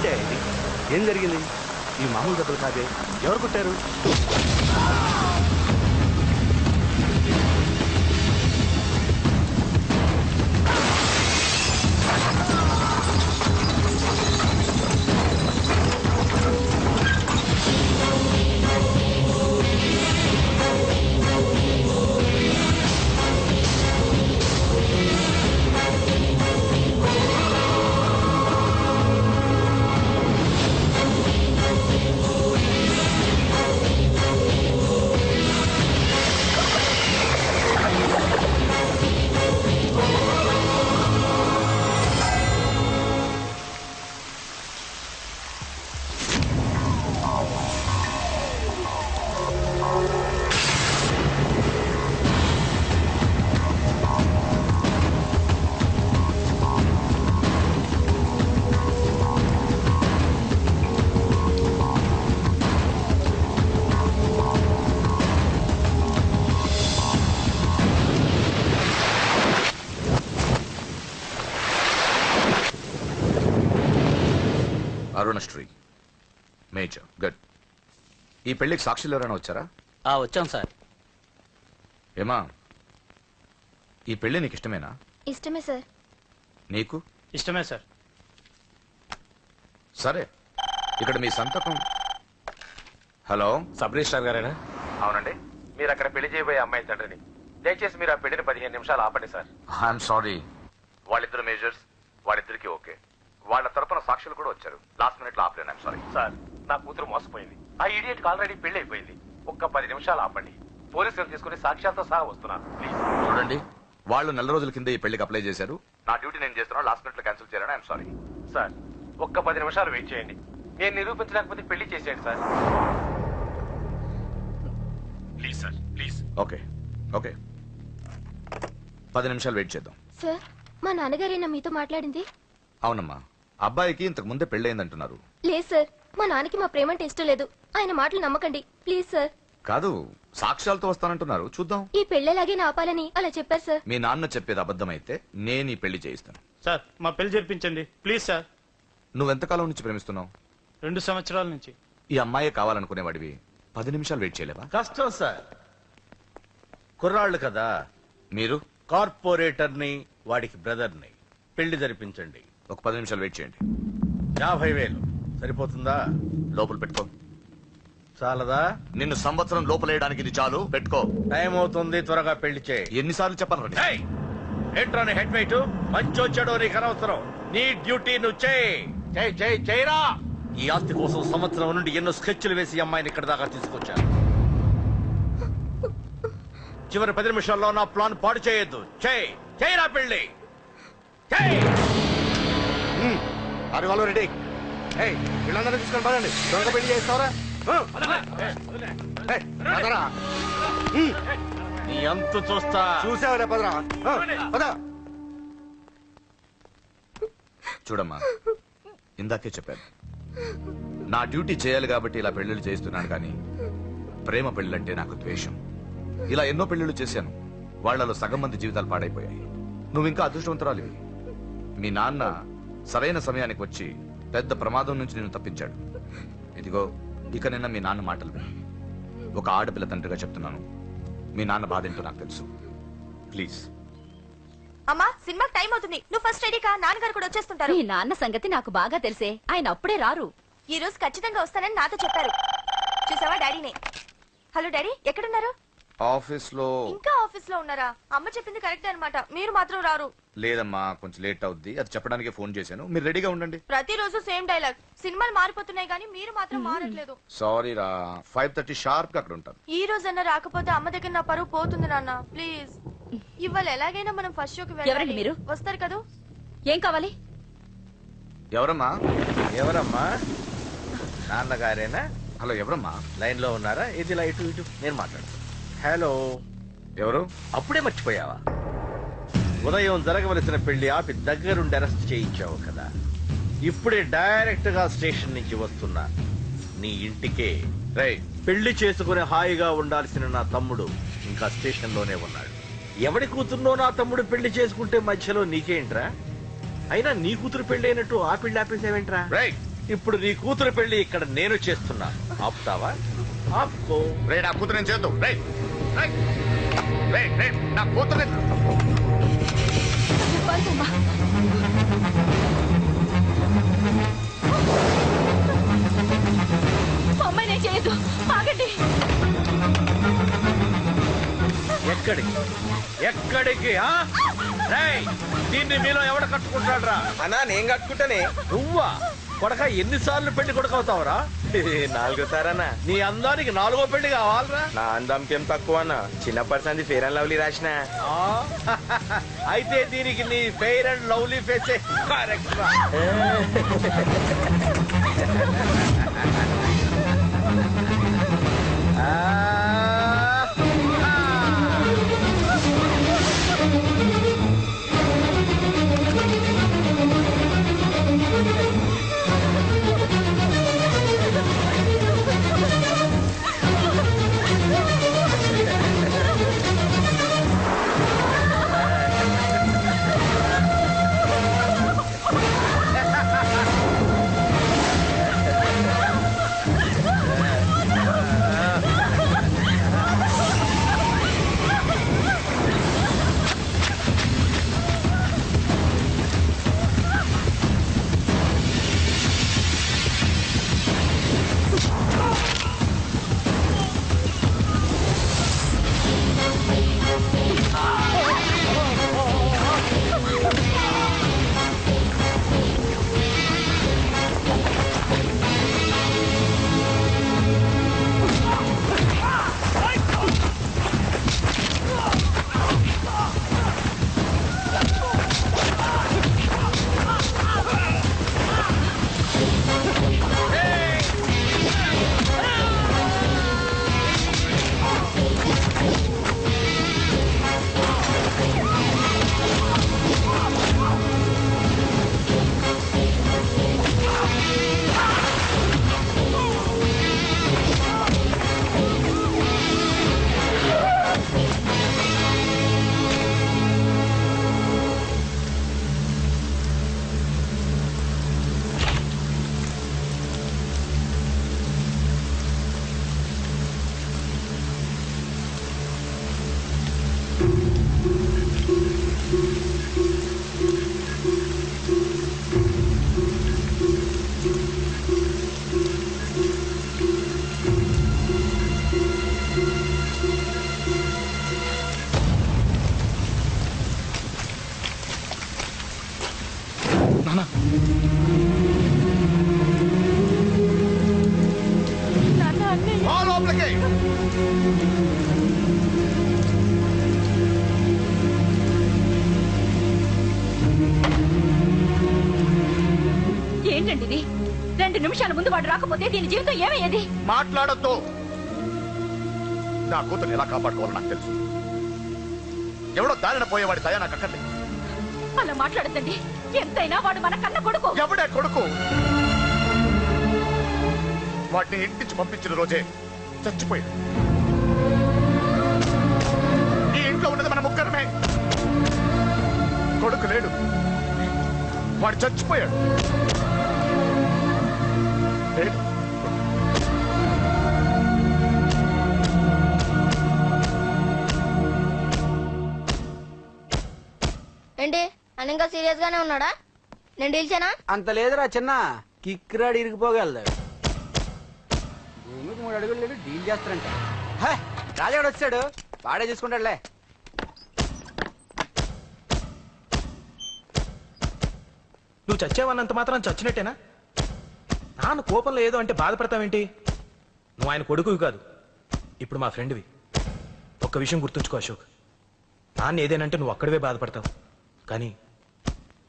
ఏంటి ఇది? ఏం జరిగింది? ఈ మామూలు దెబ్బలు కాదే, ఎవరు కొట్టారు? Arunasri major good. ఈ పెళ్లికి సాక్షులు ఎవరైనా వచ్చారా? వచ్చాం సార్. ఏమా, ఈ పెళ్లి నీకు ఇష్టమేనా? ఇష్టమే సార్. నీకు? ఇష్టమే సార్. సరే, ఇక్కడ మీ సంతకం. హలో, సబ్ రిజిస్ట్రార్ గారేనా? అవునండి. మీరు అక్కడ పెళ్లి చేయబోయే అమ్మాయి తండ్రిని. దయచేసి మీరు ఆ పెళ్లిని 15 నిమిషాలు ఆపండి సార్. I'm sorry. వాళ్ళిద్దరు మేజర్స్, వాళ్ళిద్దరికి ఓకే. వాళ్ళ తరపున సాక్షులు కూడా వచ్చారు. లాస్ట్ మినిట్ లో ఆపలేను. ఐఎమ్ సారీ సార్, నా కూతురు మోసపోయింది. ఆ ఇడియట్ ఆల్రెడీ పెళ్లి అయిపోయింది. ఒక్క 10 నిమిషాలు ఆపండి. పోలీసులు తీసుకుని సాక్ష్యాలతో సహా వస్తున్నాను. ప్లీజ్ చూడండి, వాళ్ళు నెల రోజుల కింద ఈ పెళ్లికి అప్లై చేశారు. నా డ్యూటీ నేను చేస్తున్నాను. లాస్ట్ మినిట్ లో క్యాన్సిల్ చేయాలని ఐఎమ్ సారీ. సార్, ఒక్క 10 నిమిషాలు వెయిట్ చేయండి. నేను నిరూపించలేకపోతే పెళ్లి చేసేయండి sir. Please sir, please. Okay okay, 10 నిమిషాలు వెయిట్ చేద్దాం. సార్, మా నాన్నగారేనా మీతో మాట్లాడింది? అవునమ్మా, అబ్బాయికి ఇంతకు ముందే పెళ్ళయిందంటున్నారు. లేదు సార్, మా నాన్నకి మా ప్రేమ అంటే ఇష్టం లేదు. ఆయన మాటలు నమ్మకండి ప్లీజ్ సార్. కాదు, సాక్ష్యాలతో వస్తానంటున్నారు. చూద్దాం. ఈ పెళ్ళలాగే ఆపాలని అలా చెప్పారు సార్. మీ నాన్న చెప్పేది అబద్ధమైతే నేను ఈ పెళ్లి చేయిస్తాను. సార్, మా పెళ్లి జరిపించండి ప్లీజ్ సార్. నువ్వెంతకాలం నుంచి ప్రేమిస్తున్నావు? 2 సంవత్సరాల నుంచి. ఈ అమ్మాయే కావాలనుకునేవాడివి 10 నిమిషాలు వెయిట్ చేయలేవా? కష్టం సార్, కుర్రాళ్ళు కదా. మీరు కార్పొరేటర్ని, వాడికి బ్రదర్ని. పెళ్లి జరిపించండి. ఒక 10 నిమిషాలు వెయిట్ చేయండి. 50,000 సరిపోతుందా? లోపల పెట్టుకో. చాలదా? నిన్ను సంవత్సరం లోపలేయడానికి ఇది చాలు. పెట్టుకో. టైం అవుతుంది, త్వరగా పెళ్లి చేయి. ఎన్నిసార్లు చెప్పాను? ఏంట్రా నీ హెడ్ వెయిట్? మంచి వచ్చాడో నీకు అనవసరం. నీ డ్యూటీ నువ్వు చేయరా. ఈ ఆస్తి కోసం సంవత్సరం నుండి ఎన్నో స్కెచ్లు వేసి ఈ అమ్మాయిని ఇక్కడ దాకా తీసుకొచ్చాను. చివరి 10 నిమిషాల్లో నా ప్లాన్ పాడు చేయొద్దు. చేయరా పెళ్లి. రెడీ. వీళ్ళందరూ తీసుకొని పదండి. త్వరగా పెళ్లి చేస్తావరా? నీ అంతు చూస్తా. చూసావరా? పదరా. పద. చూడమ్మా, ఇందాకే చెప్పాను, నా డ్యూటీ చేయాలి కాబట్టి ఇలా పెళ్లిళ్ళు చేస్తున్నాను. కానీ ప్రేమ పెళ్లిళ్ళంటే నాకు ద్వేషం. ఇలా ఎన్నో పెళ్లిళ్ళు చేశాను. వాళ్లలో సగం మంది జీవితాలు పాడైపోయాయి. నువ్వు ఇంకా అదృష్టవంతురాలివి. మీ నాన్న సరైన సమయానికి వచ్చి పెద్ద ప్రమాదం నుంచి నిన్ను తప్పించాడు. ఇదిగో, ఇక నిన్న మీ నాన్న మాటలు విను. ఒక ఆడపిల్ల తండ్రిగా చెప్తున్నాను, మీ నాన్న బాధ ఏంటో నాకు తెలుసు. ప్లీజ్. అమ్మా, సినిమాకి టైం అవుతుంది. నువ్వు ఫస్ట్ రెడీ కా, నాన్నగారు కూడా వచ్చేస్తుంటారు. మీ నాన్న సంగతి నాకు బాగా తెలిసే. ఆయన అప్పుడే రారు. ఈ రోజు ఖచ్చితంగా వస్తానని నాతో చెప్పారు. చూసావా డాడీనే. హలో డాడీ, ఎక్కడున్నారు? ఆఫీస్ లో. ఇంకా ఆఫీస్ లో ఉన్నారా? అమ్మ చెప్పింది కరెక్టే అన్నమాట. మీరు మాత్రం రారు. లేదమ్మా, కొంచెం లేట్ అవుద్ది. అది చెప్పడానికి ఫోన్ చేశాను. మీరు రెడీగా ఉండండి. ప్రతిరోజు సేమ్ డైలాగ్. సినిమాలు మారిపోతున్నాయి కానీ మీరు మాత్రం మారట్లేదు. సారీ రా, 5:30 షార్ప్ గా అక్కడ ఉంటాను. ఈ రోజన్నా రాకపోతే అమ్మ దగ్గర నా పరువు పోతుంది నాన్న. ప్లీజ్, ఇవాళ ఎలాగైనా మనం ఫస్ట్ షోకి ఎవరండి మీరు? వస్తారు కదా? ఏం కావాలి? ఎవరమ్మా? ఎవరమ్మా? నాన్నగారేనా? హలో, ఎవరమ్మా? లైన్ లో ఉన్నారా? ఇది ఇలా ఇటు ఇటు నేను మాట్లాడతాను. హలో, ఎవరు? అప్పుడే మర్చిపోయావా? ఉదయం జరగవలసిన పెళ్లి ఆపి దగ్గరుండి అరెస్ట్ చేయించావు కదా. ఇప్పుడే డైరెక్ట్ గా స్టేషన్ నుంచి వస్తున్నా నీ ఇంటికే. పెళ్లి చేసుకుని హాయిగా ఉండాల్సిన నా తమ్ముడు ఇంకా స్టేషన్ లోనే ఉన్నాడు. ఎవడి కూతుర్నో నా తమ్ముడు పెళ్లి చేసుకుంటే మధ్యలో నీకేంట్రా? అయినా నీ కూతురు పెళ్లి అయినట్టు ఆ పెళ్లి ఆపేసావేంట్రా? ఇప్పుడు నీ కూతురు పెళ్లి ఇక్కడ నేను చేస్తున్నా. ఆపుతావా? ఆపుకో. రే నా కూతురు నేను చేద్దాం. రే రే రే రే నా కూతురు అమ్మాయి నేను చేయొద్దు, ఆగండి. ఎక్కడికి ఎక్కడికి? రేయ్, దీన్ని మీలో ఎవడ కట్టుకుంటాడు రా? అన్నా నేను కట్టుకుంటానే. నువ్వా? కొడక ఎన్నిసార్లు పెళ్లి కొడుకవుతావురా? 4 సారన్నా. నీ అందానికి 4వ పెళ్లి కావాలరా? నా అందంకేం తక్కువ అన్న, చిన్నప్పటి సంది ఫేర్ అండ్ లవ్లీ రాసిన. అయితే దీనికి నీ ఫెయిర్ అండ్ లవ్లీ ఫేసే కరెక్ట్ రా. ఏంటండి ఇది? 2 నిమిషాల ముందు వాడు రాకపోతే దీని జీవితం ఏమయ్యేది? మాట్లాడొద్దు. నా కూతుర్ని ఎలా కాపాడుకోవాలో నాకు తెలుసు. ఎవడో దారిన పోయేవాడి దయ నాకు అక్కర్లేదు. అలా మాట్లాడద్దండి. ఎంతైనా వాడు మన కన్న కొడుకు. ఎవడే కొడుకు? వాటిని ఇంటించి పంపించిన రోజే చచ్చిపోయాడు. ఈ ఇంట్లో ఉన్నది మన ముగ్గురమే. కొడుకు లేడు, వాడు చచ్చిపోయాడు. లేడు. ఏంటి అని ఇంకా సీరియస్ గానే ఉన్నాడా? నేను డీల్చానా? అంత లేదురా చిన్న, కిక్రాడు ఇరిగిపోగలడు. భూమికి 3 అడుగులు లేడు, డీల్ చేస్తారంట. రాజాడు వచ్చాడు, వాడే చూసుకుంటాడులే. నువ్వు చచ్చావన్నంత మాత్రం చచ్చినట్టేనా? నాన్న కోపంలో ఏదో అంటే బాధపడతావేంటి? నువ్వు ఆయన కొడుకువి కాదు, ఇప్పుడు మా ఫ్రెండ్వి. ఒక్క విషయం గుర్తుంచుకో అశోక్, నాన్న ఏదేనంటే నువ్వు అక్కడివే బాధపడతావు, కానీ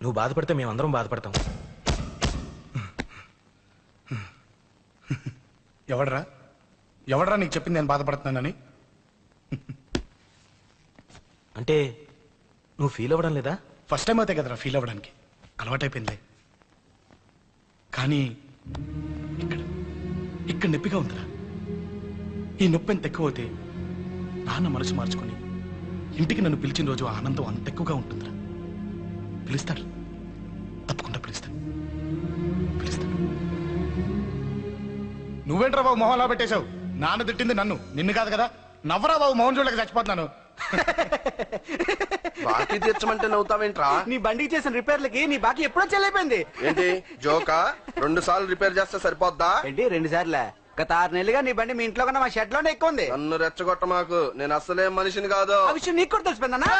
నువ్వు బాధపడితే మేమందరం బాధపడతాం. ఎవడరా నీకు చెప్పింది నేను బాధపడుతున్నానని? అంటే నువ్వు ఫీల్ అవ్వడం లేదా? ఫస్ట్ టైం అయితే కదరా ఫీల్ అవ్వడానికి, అలవాటైపోయింది. కానీ ఇక్కడ నొప్పిగా ఉందిరా. ఈ నొప్పి ఎంత ఎక్కువ అవుతే నాన్న మనసు మార్చుకుని ఇంటికి నన్ను పిలిచిన రోజు ఆనందం అంత ఎక్కువగా ఉంటుందిరా. పిలుస్తాడు, తప్పకుండా పిలుస్తాను. నువ్వేంట్రా బాబు మొహంలో పెట్టేశావు? నాన్న తిట్టింది నన్ను, నిన్ను కాదు కదా. నవ్వరా బాబు, మొహం చూడలేక చచ్చిపోతున్నాను. బాకీ తీర్చమంటే నవ్వుతావేంట్రా? నీ బండికి చేసిన రిపేర్లకి నీ బాకీ ఎప్పుడో చెల్లైపోయింది. ఏంటి జోకా? 2 సార్లు రిపేర్ చేస్తే సరిపోద్దా? ఏంటి 2 సార్లే? గత 6 నెలలుగా నీ బండి మీ ఇంట్లో కన్నా మా షెడ్ లోనే ఎక్కువ ఉంది. నన్ను రెచ్చగొట్ట మాకు, నేను అస్సలేం మనిషిని కాదు. ఆ విషయం నీకు కూడా తెలిసిపోయిందన్నా?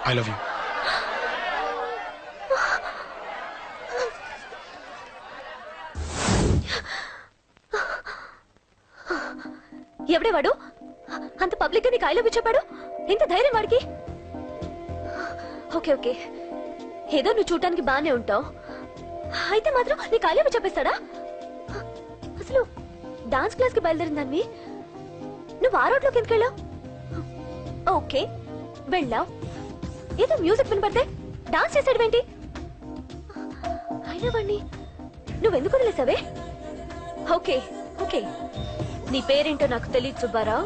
I love you. ఎవడే వాడు? అంత పబ్లిక్ గా నీకు ఐ లవ్ యూ చెప్పాడు? ఎంత ధైర్యం వాడికి? ఓకే ఓకే, ఏదో నువ్వు చూడటానికి బానే ఉంటావు, అయితే మాత్రం నీకు ఐ లవ్ యూ చెప్పేస్తాడా? అసలు డాన్స్ క్లాస్ కి బయలుదేరిందాన్ని నువ్వు ఆ రోడ్లోకి ఎందుకు వెళ్ళావు? ఓకే వెళ్ళావు, ఏదో మ్యూజిక్ వినపడితే డాన్స్ చేసాడువేంటి? అయినా వాణ్ణి నువ్వెందుకు వదిలేసావే? ఓకే ఓకే, నీ పేరేంటో నాకు తెలియదు సుబ్బారావు.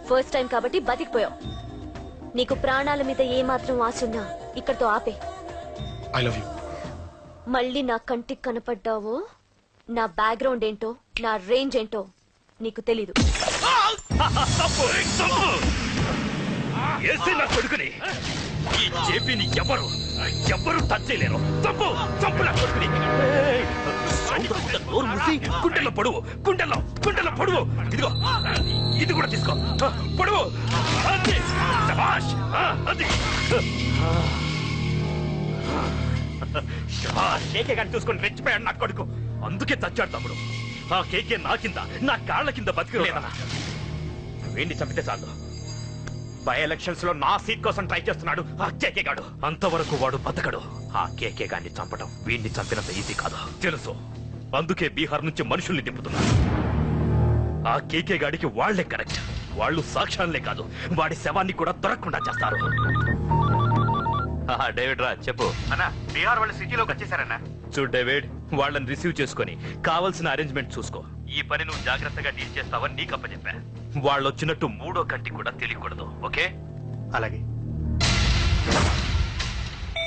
ఫస్ట్ టైం కాబట్టి బతికిపోయావు. నీకు ప్రాణాల మీద ఏమాత్రం ఆశున్నా ఇక్కడితో ఆపే. I love you. మళ్ళీ నా కంటికి కనపడ్డావో నా బ్యాక్గ్రౌండ్ ఏంటో నా రేంజ్ ఏంటో నీకు తెలీదు. నా కొడుకుని ఈ జేపీని ఎవరు టచ్ చేయలేరు. తప్పు తప్పు నా కొడుకుని. గుండెల్లో పొడువు, గుండెల్లో పొడువు. ఇదిగో ఇది కూడా తీసుకో, పొడువు. అది శభాష్, అది శభాష్. కేకే గాని చూసుకొని రెచ్చిపోయాడు నా కొడుకు, అందుకే చచ్చాడు తమ్ముడు. ఆ కేకే నా కింద, నా కాళ్ళ కింద బతికిలేదన్నా. వీడిని చంపితే చాలు. బై ఎలక్షన్స్ లో నా సీట్ కోసం ట్రై చేస్తున్నాడు ఆ కేకే గాడు. అంతవరకు వాడు బతకడు. ఆ కేకే గాడిని చంపడం వీడిని చంపినంత ఈజీ కాదు తెలుసు. అందుకే బీహార్ నుంచి మనుషుల్ని దింపుతున్నారు. ఆ కేకే గాడికి వాళ్లే కరెక్ట్. వాళ్ళు సాక్ష్యాలే కాదు, వాడి శవాన్ని కూడా దొరకకుండా చేస్తారు. డేవిడ్ రా చెప్పు అన్నా. బీహార్ వాళ్ళు సిటీలోకి వచ్చేసారన్నా. చూడు డేవిడ్, వాళ్ళని రిసీవ్ చేసుకుని కావాల్సిన అరేంజ్మెంట్ చూసుకో. ఈ పని నువ్వు జాగ్రత్తగా డీల్ చేస్తావని నీకు అప్పచెప్పా. వాళ్ళు వచ్చినట్టు 3వ కంటి కూడా తెలియకూడదు. ఓకే? అలాగే.